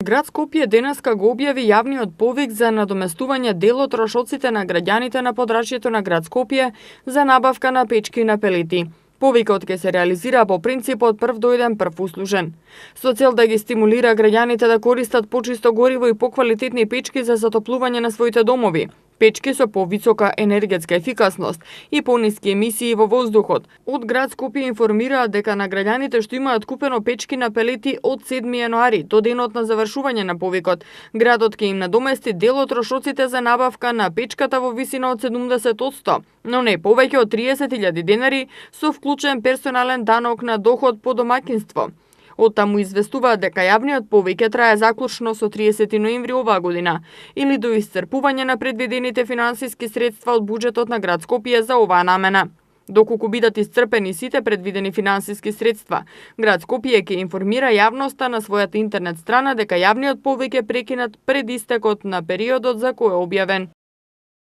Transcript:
Град Скопје денеска го објави јавниот повик за надоместување дел од трошоците на граѓаните на подрачјето на град Скопје за набавка на печки на пелети. Повикот ќе се реализира по принципот прв дојден прв услужен. Со цел да ги стимулира граѓаните да користат почисто гориво и поквалитетни печки за затоплување на своите домови. Печки со повисока енергетска ефикасност и пониски емисии во воздухот. Од град Скопје информираат дека на граѓаните што имаат купено печки на пелети од 7 јануари до денот на завршување на повикот, градот ќе им надомести дел од трошоците за набавка на печката во висина од 70%, но не повеќе од 30.000 денари со вклучен персонален данок на доход по домаќинство. Оттаму известуваат дека јавниот повик ќе трае заклучно со 30 ноември оваа година или до исцрпување на предвидените финансиски средства од буџетот на град Скопје за оваа намена. Доколку бидат исцрпени сите предвидени финансиски средства, град Скопје ќе информира јавноста на својата интернет страна дека јавниот повик е прекинат пред истекот на периодот за кој е објавен.